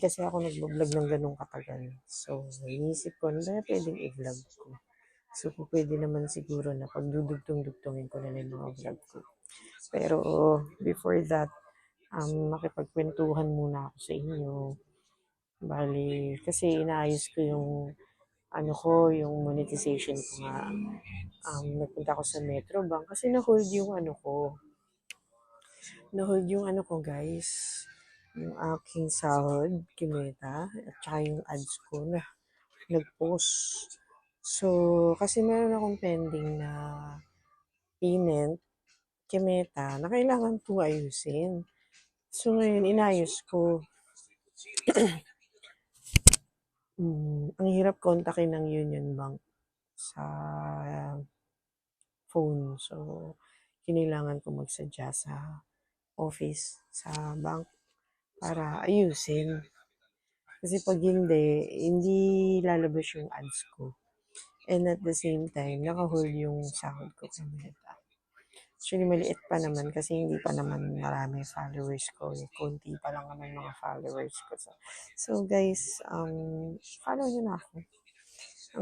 kasi ako nagbo-vlog ng ganun katagal. So, iniisip ko, ano ba pwedeng i-vlog ko? So, pwede naman siguro na pagdudugtong-dugtongin ko na lang yung mga vlog ko. Pero, before that, makipagkwentuhan muna ako sa inyo. Bali, kasi inaayos ko yung yung monetization ko nga. Nagpunta ako sa Metrobank kasi na-hold yung guys. Yung aking sahod, Kimeta, at saka yung ads ko na nag-post. So, kasi meron akong pending na payment, Kimeta, na kailangan ko ayusin. So, ngayon, inayos ko. Ang hirap kontakin ng Union Bank sa phone. So, kinailangan ko magsadya sa office, sa bank, para ayusin. Kasi pag hindi lalabas yung ads ko. And at the same time, naka-hold yung sahod ko sa Meta. Actually, maliit pa naman kasi hindi pa naman marami followers ko. Konti pa lang naman mga followers ko. So guys, follow nyo na ako.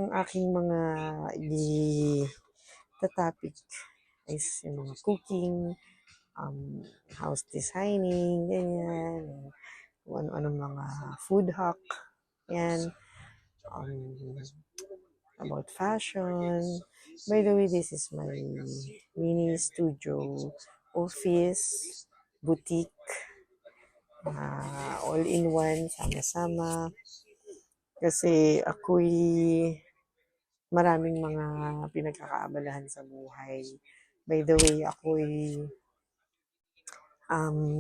Ang aking mga topic is yung mga cooking, house designing, ganyan, kung ano-anong mga food hack, yan, about fashion. By the way, this is my mini studio, office, boutique, all-in-one, sama-sama. Kasi ako'y maraming mga pinagkakaabalahan sa buhay. By the way, ako'y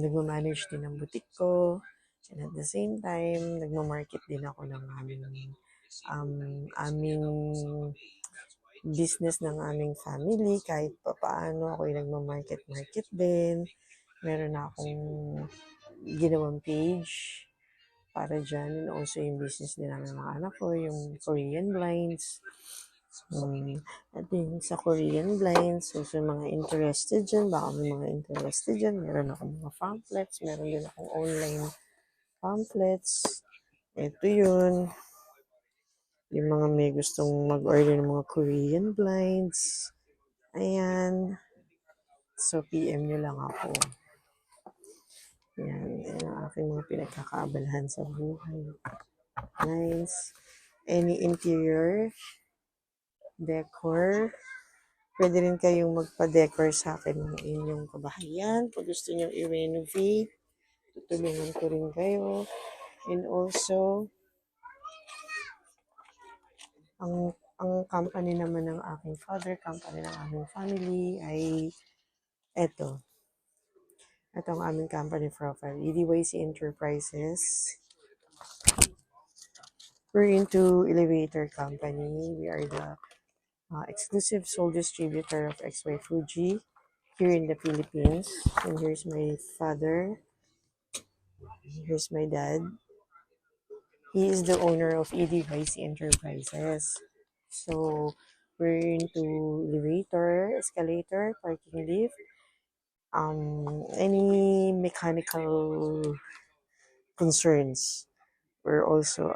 nagmamanage din ng boutique ko. And at the same time, nagmamarket din ako ng aming business ng aming family. Kahit pa paano, ako'y nagmamarket din. Meron na akong ginawang page para dyan. And also yung business din ng mga anak ko, yung Korean blinds. At yung sa Korean blinds, so sa mga interested dyan, baka may mga interested dyan, meron akong mga pamphlets, meron din akong online pamphlets. Ito yun. Yung mga may gustong mag-order ng mga Korean blinds. Ayan. So, PM nyo lang ako. Yan. Yan ang aking mga pinagkakaabalahan sa buhay. Nice. Any interior decor. Pwede rin kayong magpa-decor sa akin ng inyong kabahayan. Kung gusto nyo i-renovate, tutulungan ko rin kayo. And also, ang company naman ng aking father, company ng aming family ay eto. Ito ang aming company profile, EDYC Enterprises. We're into elevator company. We are the exclusive sole distributor of XY Fuji here in the Philippines. And here's my father. Here's my dad. He is the owner of EDYC Enterprises. So, we're into elevator, escalator, parking lift, any mechanical concerns. We're also,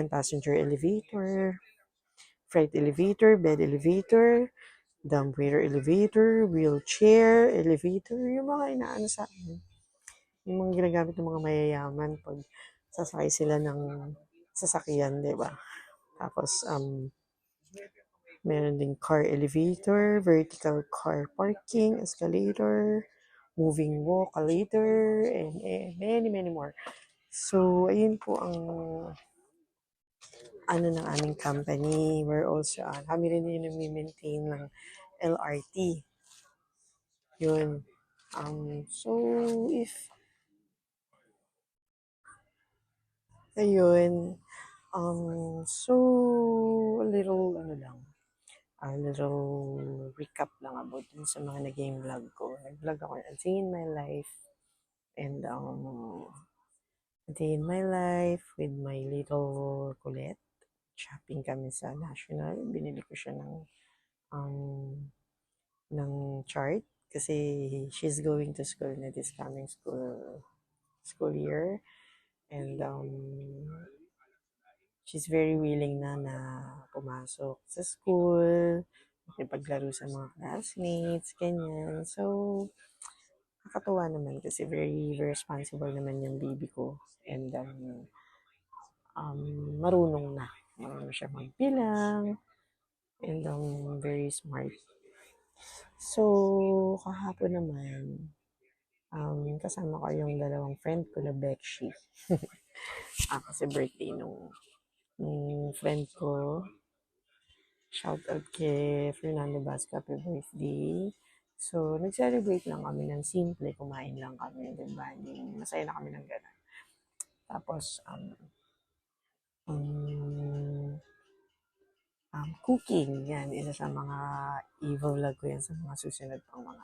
passenger elevator, freight elevator, bed elevator, dumbwaiter elevator, wheelchair elevator, yung mga inaano sa akin. Yung mga ginagamit ng mga mayayaman pag sasakay sila ng sasakyan, di ba? Tapos, meron din car elevator, vertical car parking, escalator, moving walk elevator, and many more. So, ayun po ang ng aming company. We're also, kami rin yung nami-maintain ng LRT. Yun. So, ayun. So, a little recap lang about dun sa mga naging vlog ko. Nag-vlog ako a day in my life. And, a day in my life with my little Colette. Shopping kami sa National. Binili ko siya ng chart kasi she's going to school na this coming school year. And she's very willing na pumasok sa school, makipaglaro sa mga classmates, ganyan. So, nakakatuwa naman kasi very, very responsible naman yung baby ko. And marunong na. Marunong siya magbilang. And very smart. So, kahapon naman, kasama ko yung dalawang friend ko na Bekshi. Kasi birthday nung friend ko. Shout out kay Fernando Basco, happy birthday. So, nag-celebrate lang kami ng simple, kumain lang kami, diba? Masaya na kami ng gano'n. Tapos, cooking, yan, isa sa mga i-vlog ko yan sa mga susunod pang mga.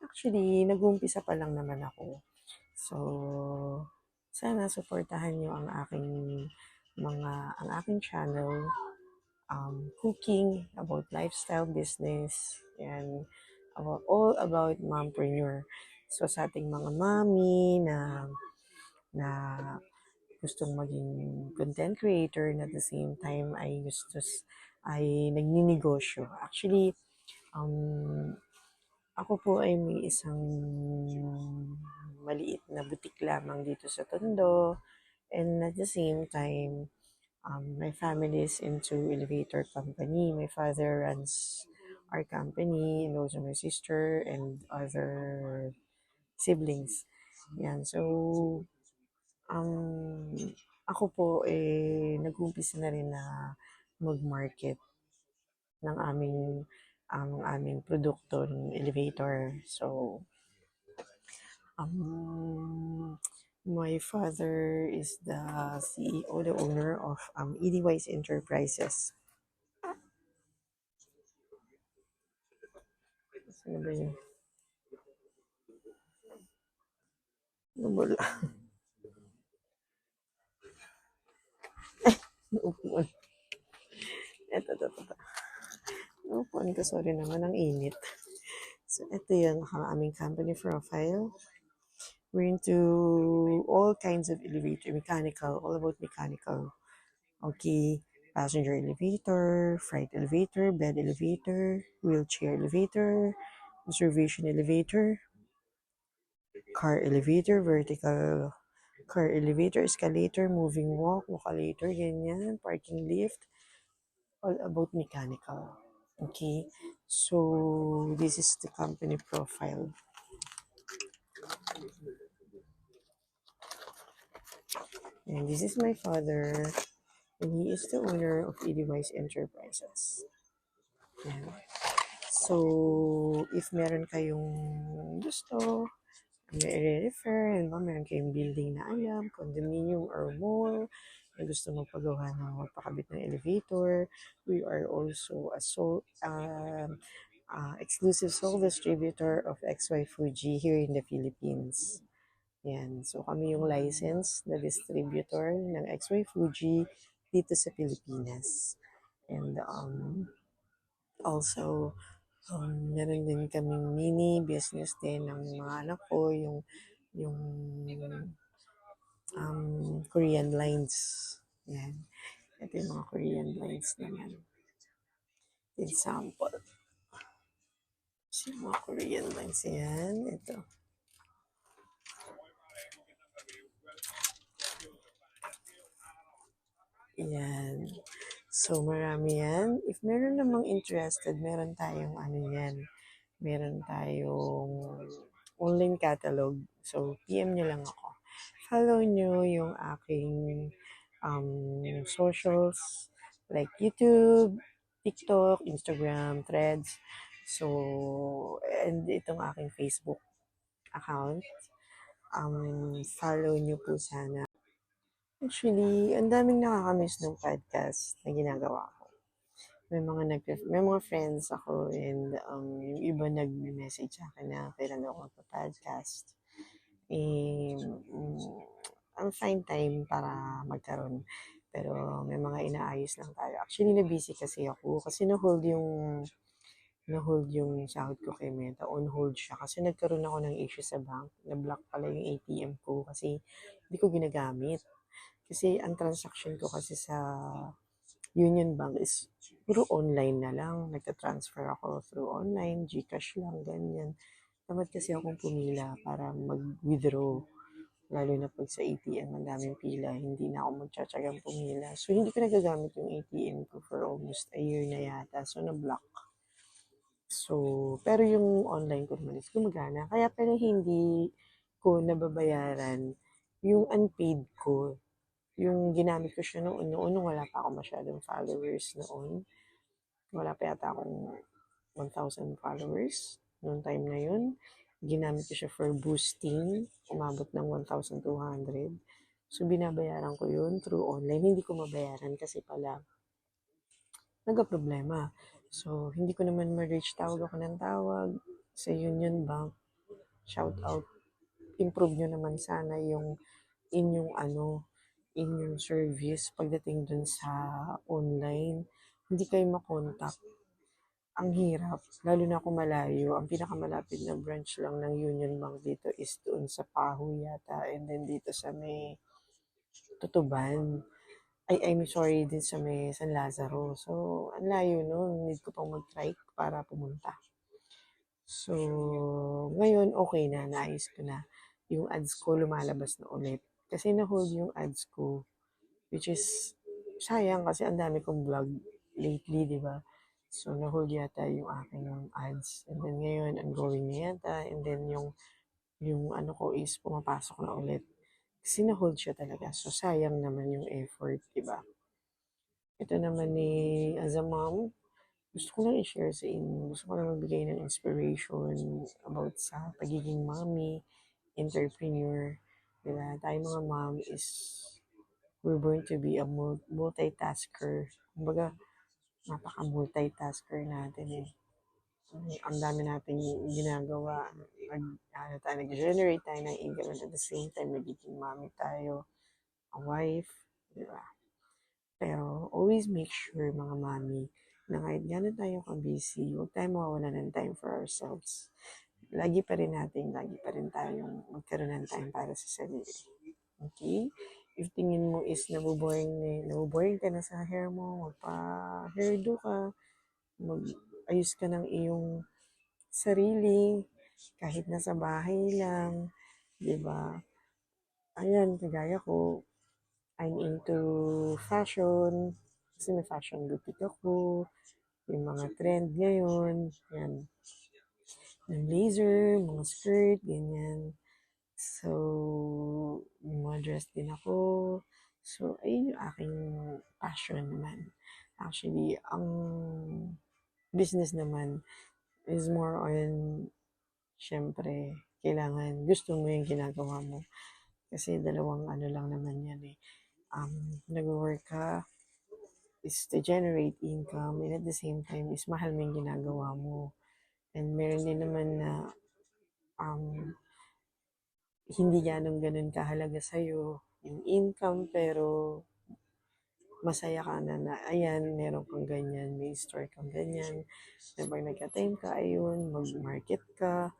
Actually, nag-uumpisa pa lang naman ako. So, sana supportahan nyo ang aking channel, cooking, about lifestyle business, and all about mompreneur. So, sa ating mga mami na gustong maging content creator na at the same time ay nagninegosyo. Actually, ako po ay may isang maliit na butik lamang dito sa Tondo, and at the same time, my family is into elevator company. My father runs our company, and also my sister and other siblings. Yan. So, ako po nag-umpisa na rin na mag-market ng aming produkto ng elevator. So, my father is the CEO, the owner of Edwise Enterprises. Ano ba yun? Wala. Upuan. Ito. Upuan ko, sorry naman, ang init. So, ito yun, ang aming company profile. We're into all kinds of elevator, mechanical, all about mechanical. Okay, passenger elevator, freight elevator, bed elevator, wheelchair elevator, observation elevator, car elevator, vertical car elevator, escalator, moving walk, walkalator, ganyan, parking lift, all about mechanical. Okay, so this is the company profile. And this is my father, and he is the owner of Edwise Enterprises. Yan. So, if meron kayong gusto, may refer and meron kayong building na alam, condominium or mall, na gusto magpagawa ng magpakabit ng elevator, we are also a exclusive sole distributor of XY Fuji here in the Philippines. Yan. So, kami yung license na distributor ng XY Fuji dito sa Pilipinas. And also, meron din kaming mini business din ng mga anak ko, yung Korean lines. Yan. Ito yung mga Korean lines naman. Example. So, yung mga Korean lines yan. Ito. Yan. So, marami yan. If meron namang interested, meron tayong yan. Meron tayong online catalog. So, PM nyo lang ako. Follow nyo yung aking socials like YouTube, TikTok, Instagram, Threads. So, and itong aking Facebook account. Follow nyo po sana. Actually, ang daming nakakamiss ng podcast na ginagawa ko. May mga friends ako, and yung iba nag-message sa akin na kailan ako magpa-podcast. Ang fine time para magkaroon. Pero may mga inaayos lang tayo. Actually, na-busy kasi ako kasi na-hold yung sahod ko kay Meta. On hold siya kasi nagkaroon ako ng issue sa bank. Na-block pala yung ATM ko kasi hindi ko ginagamit. Kasi ang transaction ko kasi sa Union Bank is puro online na lang. Nagta-transfer ako through online, GCash lang, ganyan. Tamad kasi akong pumila para mag-withdraw. Lalo na pag sa ATM, ang daming pila, hindi na ako magtsatsagang pumila. So, hindi ko nagagamit yung ATM ko for almost a year na yata. So, na-block. So, pero yung online ko naman is gumagana. Kaya pala hindi ko nababayaran yung unpaid ko. Yung ginamit ko siya noon wala pa ako masyadong followers noon. Wala pa yata akong 1,000 followers noong time na yun. Ginamit ko siya for boosting. Umabot ng 1,200. So, binabayaran ko yun through online. Hindi ko mabayaran kasi pala nagka-problema. So, hindi ko naman ma-reach. Tawag ako ng tawag sa Union Bank. Shout out. Improve nyo naman sana yung inyong inyong service pagdating dun sa online. Hindi kayo makontak. Ang hirap, lalo na kung malayo. Ang pinakamalapit na branch lang ng Union Bank dito is doon sa Pahu yata. And then dito sa may Tutuban. I'm sorry, din sa may San Lazaro. So, ang layo nun. Need ko pang mag-trike para pumunta. So, ngayon okay na. Naayos ko na. Yung ads ko lumalabas na ulit. Kasi na-hold yung ads ko. Which is, sayang kasi ang dami kong vlog lately, di ba? So, na-hold yata yung aking ads. And then ngayon, ongoing na yata. And then yung ano ko is pumapasok na ulit. Kasi na-hold siya talaga. So, sayang naman yung effort, di ba? Ito naman ni, as a mom, gusto ko lang i-share sa inyo. Gusto ko lang magbigay ng inspiration about sa pagiging mommy, entrepreneur. Diba? Tayo mga mom is we're born to be a multitasker. Kumbaga, napaka-multitasker natin eh. Ang dami natin ginagawa. Nag-generate tayo ng income and at the same time, nagiging mommy tayo, a wife, di ba? Pero always make sure mga mommy na kahit gano'n tayo ka-busy, huwag tayo mawawala ng time for ourselves. Lagi pa rin tayong magkaroon ng time para sa sarili. Okay? If tingin mo is nabuboring ka na sa hair mo, magpa-hairdo ka, mag-ayos ka ng iyong sarili, kahit nasa bahay lang, di ba? Ayan, kagaya ko, I'm into fashion, kasi may fashion boutique ako, yung mga trend ngayon, yan, ng blazer, mga skirt, ganyan. So, yung mga dress din ako. So, ayun yung aking passion naman. Actually, ang business naman is more on, syempre, kailangan gusto mo yung ginagawa mo. Kasi dalawang ano lang naman yan eh. Nag-work ka is to generate income and at the same time is mahal mo yung ginagawa mo. And meron din naman na hindi ganun kahalaga sa'yo yung income pero masaya ka na ayan, meron kang ganyan, may store kang ganyan. Kapag nagka-time ka, ayun, mag-market ka.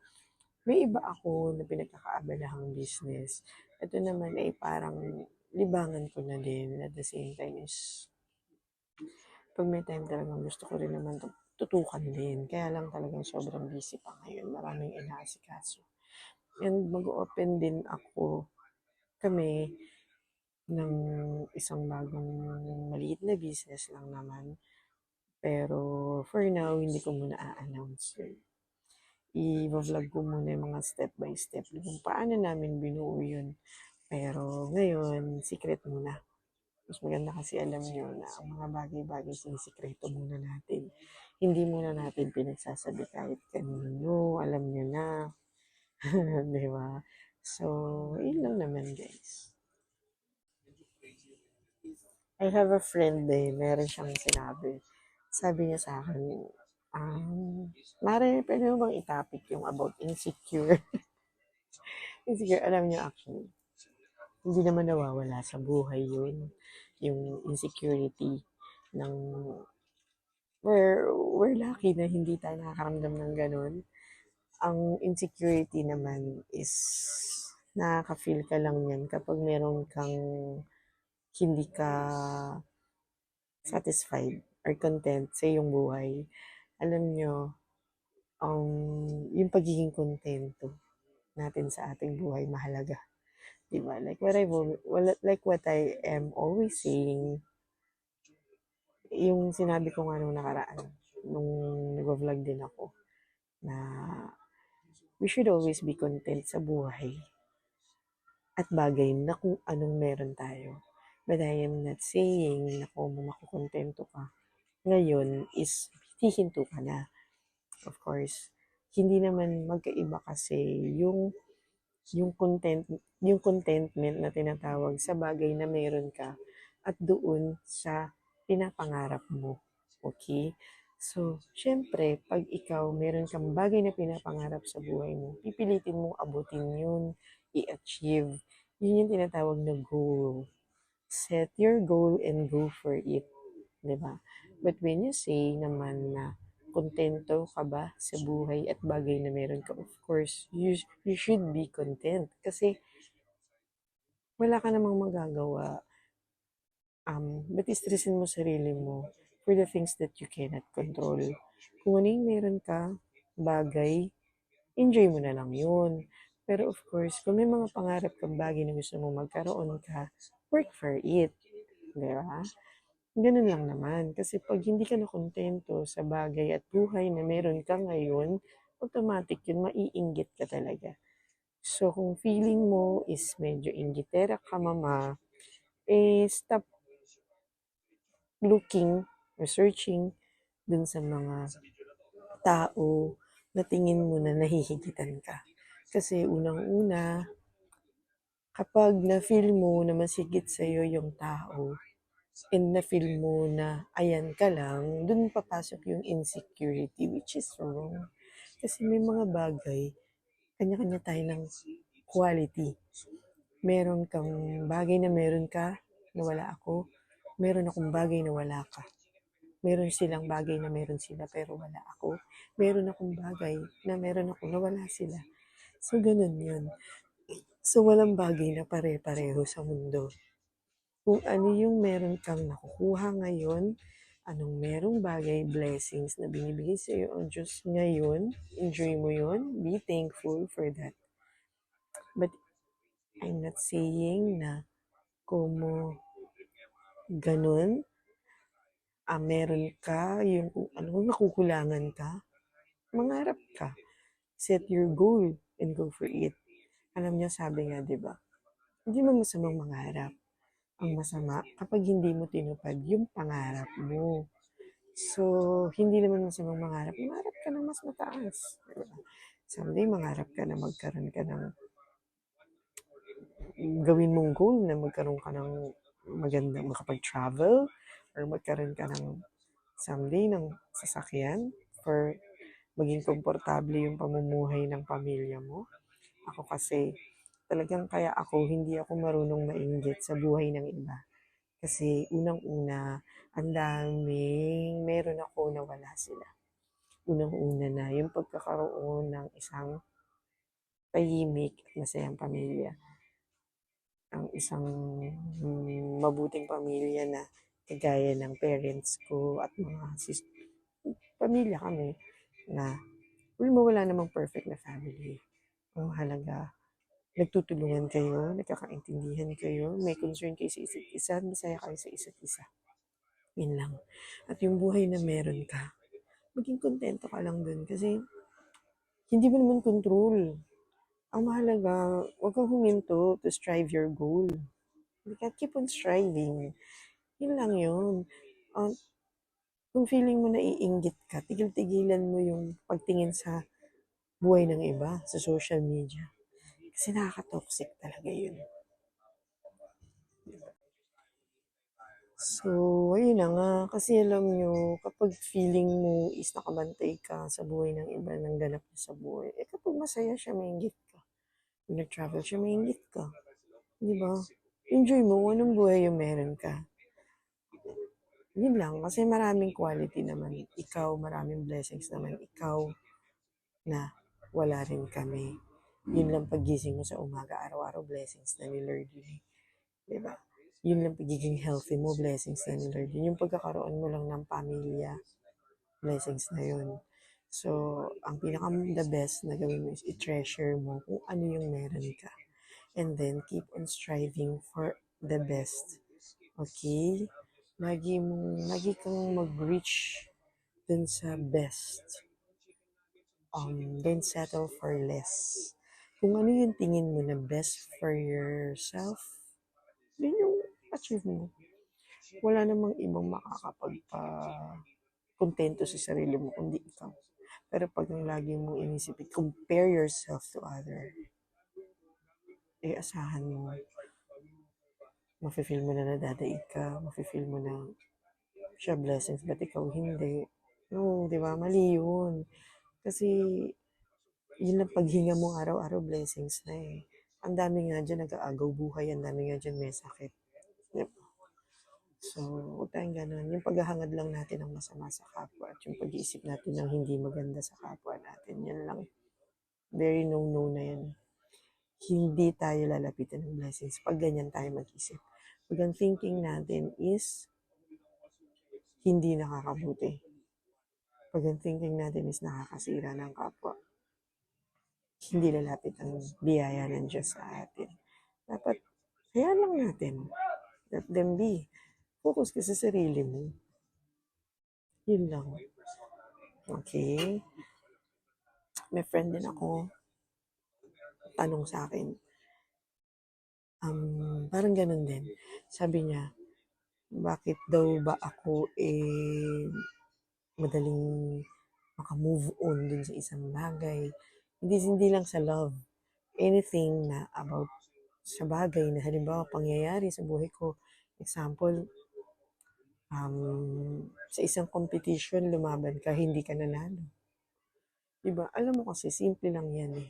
May iba ako na pinagkakaabalahang business. Ito naman ay parang libangan ko na din. At the same time is, pag may time talagang gusto ko rin naman tutukan din. Kaya lang talagang sobrang busy pa ngayon. Maraming inaasikaso. And mag-open din kami ng isang bagong maliit na business lang naman. Pero for now, hindi ko muna a-announce yun. I-vlog ko muna yung mga step by step kung paano namin binuo yun. Pero ngayon, secret muna. Mas maganda kasi alam nyo na ang mga bagay-bagay sinisikreto muna natin. Hindi muna natin pinagsasabi kahit kanino. Alam nyo na. Di ba? So, yun lang naman guys. I have a friend meron siyang sinabi. Sabi niya sa akin, Mare, pwede mo bang itapik yung about insecure? Insecure, alam niyo actually, hindi naman nawawala sa buhay yun. Yung insecurity ng, we're lucky na hindi tayo nakakaramdam ng ganun. Ang insecurity naman is nakaka-feel ka lang yan kapag meron kang hindi ka satisfied or content sa iyong buhay, alam nyo, yung pagiging kontento natin sa ating buhay mahalaga. Diba? Like what I am always saying, yung sinabi ko nga nung nakaraan, nung nag-vlog din ako, na we should always be content sa buhay at bagay na kung anong meron tayo. But I am not saying na kung makukontento ka ngayon is hihinto ka na. Of course, hindi naman magkaiba kasi yung content yung contentment na tinatawag sa bagay na meron ka at doon sa pinapangarap mo. Okay? So, syempre, pag ikaw meron kang bagay na pinapangarap sa buhay mo, pipilitin mong abutin yun, i-achieve. Yun yung tinatawag na goal. Set your goal and go for it. 'Di ba? But when you say naman na kontento ka ba sa buhay at bagay na meron ka, of course, you should be content. Kasi wala ka namang magagawa. Ba't istresin mo sarili mo for the things that you cannot control? Kung ano yung meron ka, bagay, enjoy mo na lang yun. Pero of course, kung may mga pangarap kang bagay na gusto mo magkaroon ka, work for it. Di ba? Ganun lang naman. Kasi pag hindi ka nakontento sa bagay at buhay na meron ka ngayon, automatic yun, maiinggit ka talaga. So, kung feeling mo is medyo inggitera ka, mama, stop looking or searching dun sa mga tao na tingin mo na nahihigitan ka. Kasi unang-una, kapag na-feel mo na masigit sa'yo yung tao, and na-feel mo na ayan ka lang, dun papasok yung insecurity, which is wrong. Kasi may mga bagay, kanya-kanya tayo ng quality. Meron kang bagay na meron ka, na wala ako. Meron akong bagay na wala ka. Meron silang bagay na meron sila, pero wala ako. Meron akong bagay na meron ako na wala sila. So, ganun yun. So, walang bagay na pare-pareho sa mundo. Kung ano yung meron kang nakukuha ngayon, anong merong bagay, blessings na binibigay sa iyo ang Diyos ngayon, enjoy mo yun, be thankful for that. But I'm not saying na kung mo ganun, meron ka, yung kung ano, nakukulangan ka, mangarap ka. Set your goal and go for it. Alam niyo, sabi nga, di ba? Hindi mo masamang mangarap. Ang masama, kapag hindi mo tinupad yung pangarap mo. So, hindi naman masamang mangarap. Mangarap ka ng mas mataas. Diba? Someday, mangarap ka na magkaroon ka ng gawin mong goal na magkaroon ka ng magandang makapag-travel or magkaroon ka ng someday ng sasakyan for maging komportable yung pamumuhay ng pamilya mo. Ako kasi, talagang kaya hindi ako marunong mainggit sa buhay ng iba. Kasi unang-una, ang daming meron ako na wala sila. Unang-una na yung pagkakaroon ng isang tahimik at masayang pamilya. Ang isang mabuting pamilya na kagaya ng parents ko at mga pamilya kami na wala namang perfect na family. Ang mahalaga, nagtutulungan kayo, nagkakaintindihan kayo, may concern kayo sa isa't isa, masaya kayo sa isa't isa. Yun lang. At yung buhay na meron ka, maging kontento ka lang dun kasi hindi mo naman control. Ang mahalaga, huwag kang huminto to strive your goal. You can keep on striving. Yun lang yun. Kung feeling mo na iinggit ka, tigil-tigilan mo yung pagtingin sa buhay ng iba sa social media. Kasi nakaka-toxic talaga yun. So, ayun na nga. Kasi alam nyo, kapag feeling mo is nakabantay ka sa buhay ng iba, ng ganap niya sa buhay, kapag masaya siya, mainggit ka. Kung nag-travel siya, mainggit ka. Di ba? Enjoy mo kung anong buhay yung meron ka. Yun lang. Kasi maraming quality naman. Ikaw, maraming blessings naman. Ikaw na wala rin kami. Yun lang pagising mo sa umaga, araw-araw blessings na ni Lord yun. Diba? Yun lang pagiging healthy mo, blessings na ni Lord. Yun yung pagkakaroon mo lang ng pamilya, blessings na yun. So, ang pinaka the best na gawin mo is i-treasure mo kung ano yung meron ka. And then, keep on striving for the best. Okay? Lagi kang mag-reach dun sa best. Don't settle for less. Kung ano yung tingin mo na best for yourself, yun yung achieve mo. Wala namang ibang makakapagpa-kontento sa sarili mo kundi ikaw. Pero pag ang lagi mong inisip, compare yourself to other, asahan mo, mafe-feel mo na nadadaig ka, mafe-feel mo na siya blessings, ba't ikaw hindi? No, di ba? Mali yun. Kasi, yun lang paghinga mo araw-araw, blessings na eh. Ang dami nga dyan nag-aagaw buhay, ang dami nga dyan may sakit. Yep. So, huwag tayong ganun. Yung paghahangad lang natin ng masama sa kapwa at yung pag-iisip natin ng hindi maganda sa kapwa natin, yan lang. Very no-no na yan. Hindi tayo lalapitan ng blessings pag ganyan tayo mag-isip. Pag ang thinking natin is hindi nakakabuti. Pag ang thinking natin is nakakasira ng kapwa, hindi lalapit ang biyaya ng Diyos sa atin. Dapat, hayaan lang natin. Let them be. Focus ka sa sarili mo. Yun lang. Okay? May friend din ako, tanong sa akin, parang ganun din. Sabi niya, bakit daw ba ako madaling maka-move on dun sa isang bagay. Hindi lang sa love. Anything na about sa bagay na halimbawa pangyayari sa buhay ko. Example, sa isang competition, lumaban ka, hindi ka nanalo. Diba? Alam mo kasi, simple lang yan eh.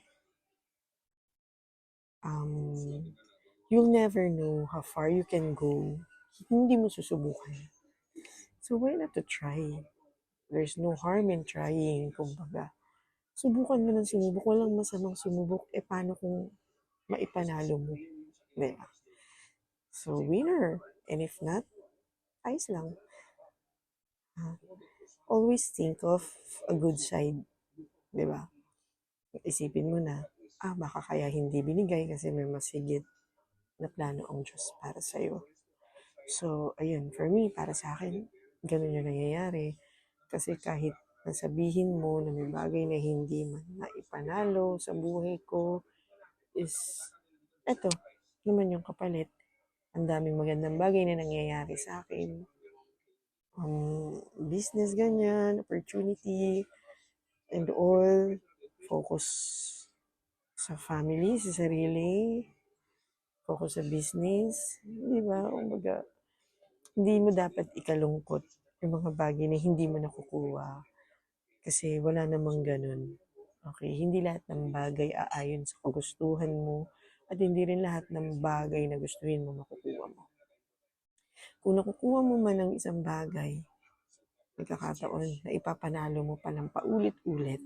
You'll never know how far you can go. Hindi mo susubukan. So why not to try? There's no harm in trying, kumbaga. Subukan mo ng sumubok. Walang masamang sumubok. Paano kung maipanalo mo? Diba? So, winner. And if not, ayos lang. Always think of a good side. Diba? Isipin mo na, baka kaya hindi binigay kasi may mas higit na plano ang Diyos para sa'yo. So, ayun, for me, para sa akin, ganun yung nangyayari. Kasi kahit nasabihin mo na may bagay na hindi man naipanalo sa buhay ko, is, eto, naman yung kapalit. Ang daming magandang bagay na nangyayari sa akin. Business ganyan, opportunity, and all. Focus sa family, sa sarili. Focus sa business. Di ba? Umaga, hindi mo dapat ikalungkot yung mga bagay na hindi mo nakukuha. Kasi wala namang ganun. Okay? Hindi lahat ng bagay aayon sa kagustuhan mo at hindi rin lahat ng bagay na gustuhin mo makukuha mo. Kung nakukuha mo man ng isang bagay, nagkakataon na ipapanalo mo pa ng paulit-ulit,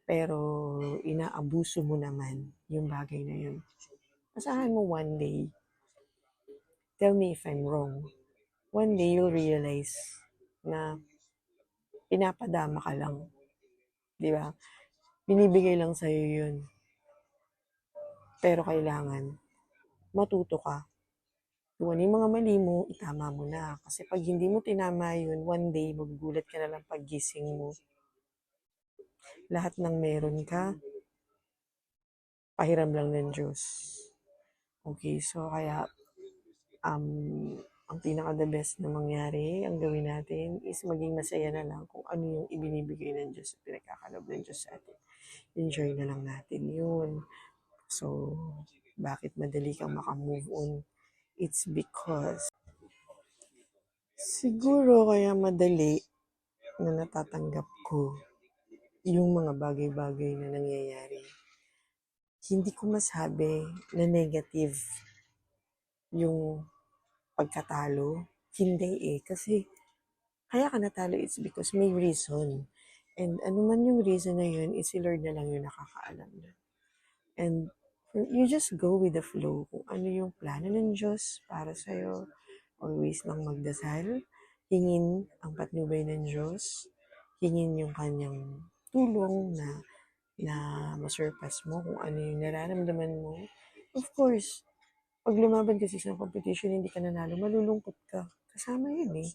pero inaabuso mo naman yung bagay na yun. Asahan mo one day, tell me if I'm wrong, one day you'll realize na pinapadama ka lang. Di ba? Binibigay lang sa'yo yun. Pero kailangan matuto ka. Kung ano yung mga mali mo, itama mo na. Kasi pag hindi mo tinama yun, one day, magugulat ka na lang paggising mo. Lahat ng meron ka, pahiram lang ng Diyos. Okay, so kaya, ang pinaka-the best na mangyari, ang gawin natin, is maging masaya na lang kung ano yung ibinibigay ng Diyos at pinagkakalob ng Diyos sa atin. Enjoy na lang natin yun. So, bakit madali kang makamove on? It's because siguro kaya madali na natatanggap ko yung mga bagay-bagay na nangyayari. Hindi ko masabi na negative yung pagkatalo. Hindi eh. Kasi kaya ka natalo, it's because may reason. And ano man yung reason na yun, is si Lord na lang yung nakakaalam na. And You just go with the flow. Kung ano yung plano ng Diyos para sa'yo, always lang magdasal, hingin ang patnubay ng Diyos, hingin yung kanyang tulong na masurpass mo kung ano yung nararamdaman mo. Of course, pag lumaban kasi sa competition, hindi ka nanalo, malulungkot ka. Kasama yun eh.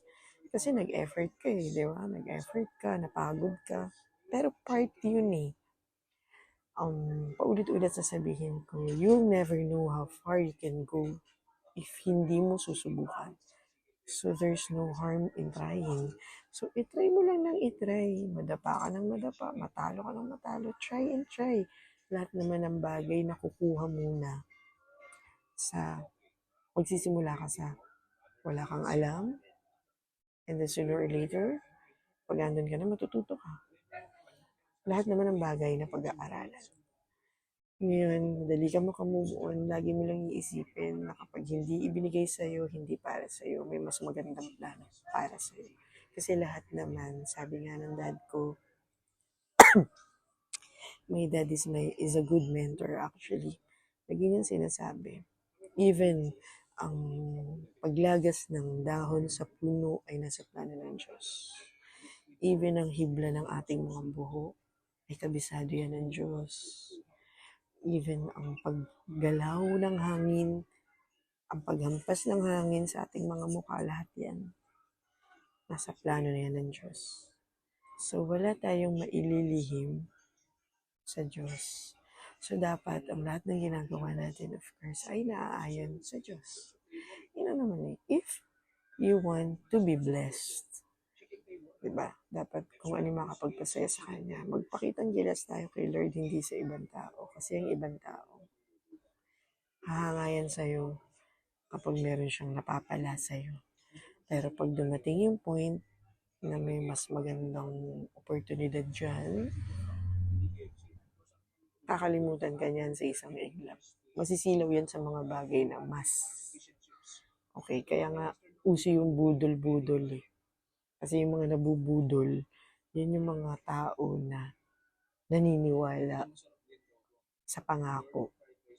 Kasi nag-effort ka eh, di ba? Nag-effort ka, napagod ka. Pero part yun eh. Paulit-ulit sasabihin ko, you'll never know how far you can go if hindi mo susubukan. So, there's no harm in trying. So, itry mo lang ng itry. Madapa ka ng madapa, matalo ka ng matalo. Try and try. Lahat naman ng bagay na kukuha muna sa magsisimula ka sa wala kang alam, and then sooner or later, pag andun ka na, matututo ka. Lahat naman ng bagay na pag-aaralan. Ngayon, madali ka makamove on, lagi mo lang iisipin na kapag hindi ibinigay sa'yo, hindi para sa'yo, may mas magandang plano para sa'yo. Kasi lahat naman, sabi nga ng dad ko, my dad is a good mentor actually. Lagi niyang sinasabi, even ang paglagas ng dahon sa puno ay nasa plano ng Diyos. Even ang hibla ng ating mga buhok ay kabisado yan ng Diyos. Even ang paggalaw ng hangin, ang paghampas ng hangin sa ating mga mukha, lahat yan. Nasa plano na yan ng Diyos. So, wala tayong maililihim sa Diyos. So, dapat ang lahat ng ginagawa natin, of course, ay naaayon sa Diyos. Yun naman eh. If you want to be blessed, diba? Dapat kung ano makapagpasaya sa Kanya, magpakitang gilas tayo kay Lord, hindi sa ibang tao. Kasi ang ibang tao, hahangayan sa'yo kapag meron siyang napapala sa'yo. Pero pag dumating yung point na may mas magandang oportunidad dyan, kakalimutan ka niyan sa isang iglap. Masisilaw yan sa mga bagay na mas. Okay, kaya nga uso yung budol-budol eh. Kasi yung mga nabubudol, yun yung mga tao na naniniwala sa pangako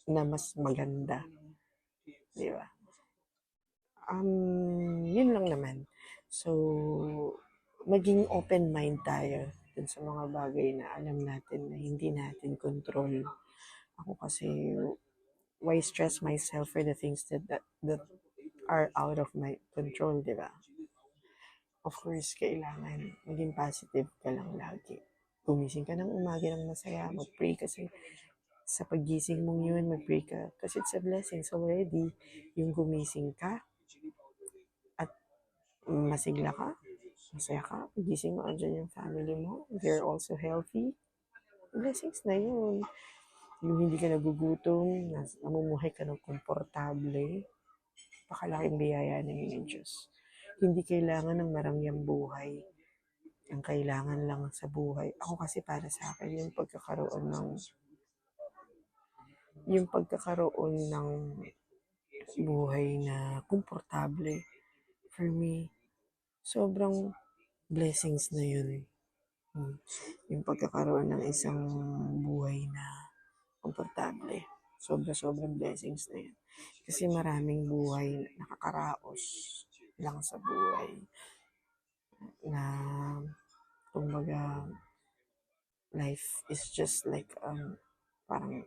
na mas maganda. Di ba? Yun lang naman. So, maging open mind tayo dun sa mga bagay na alam natin na hindi natin control. Ako kasi, why stress myself for the things that are out of my control, di ba? Of course, kailangan maging positive ka lang lagi. Gumising ka ng umaga ng masaya, mag-pray kasi sa paggising mong yun, mag-pray ka. Kasi it's a blessing already. Yung gumising ka at masigla ka, masaya ka, pagising mo, andyan yung family mo, they're also healthy. Blessings na yun. Yung hindi ka nagugutom, namumuhay ka ng komportable, pakalaking biyaya na yun ng Diyos. Hindi kailangan ng marangyang buhay. Ang kailangan lang sa buhay. Ako kasi para sa akin, yung pagkakaroon ng buhay na komportable, for me, sobrang blessings na yun. Yung pagkakaroon ng isang buhay na komportable. Sobrang blessings na yun. Kasi maraming buhay nakakaraos lang sa buhay na kumbaga life is just like parang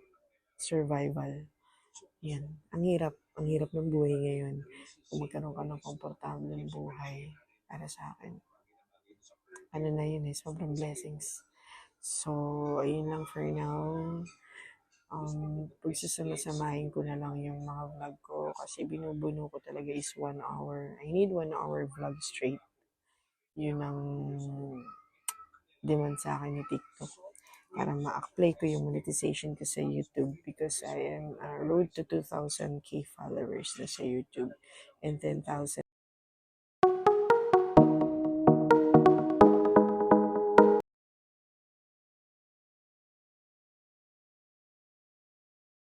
survival. Yan. Ang hirap ng buhay ngayon. Kung magkaroon ka ng komportable ng buhay para sa akin. Ano na yun eh, sobrang blessings. So, ayun lang for now. Pagsasama-samahin ko na lang yung mga vlog ko kasi binubuno ko talaga is 1 hour. I need 1 hour vlog straight. Yun ang demand sa akin ni TikTok para ma-apply ko yung monetization ko sa YouTube because I am road to 2,000k followers na sa YouTube and 10,000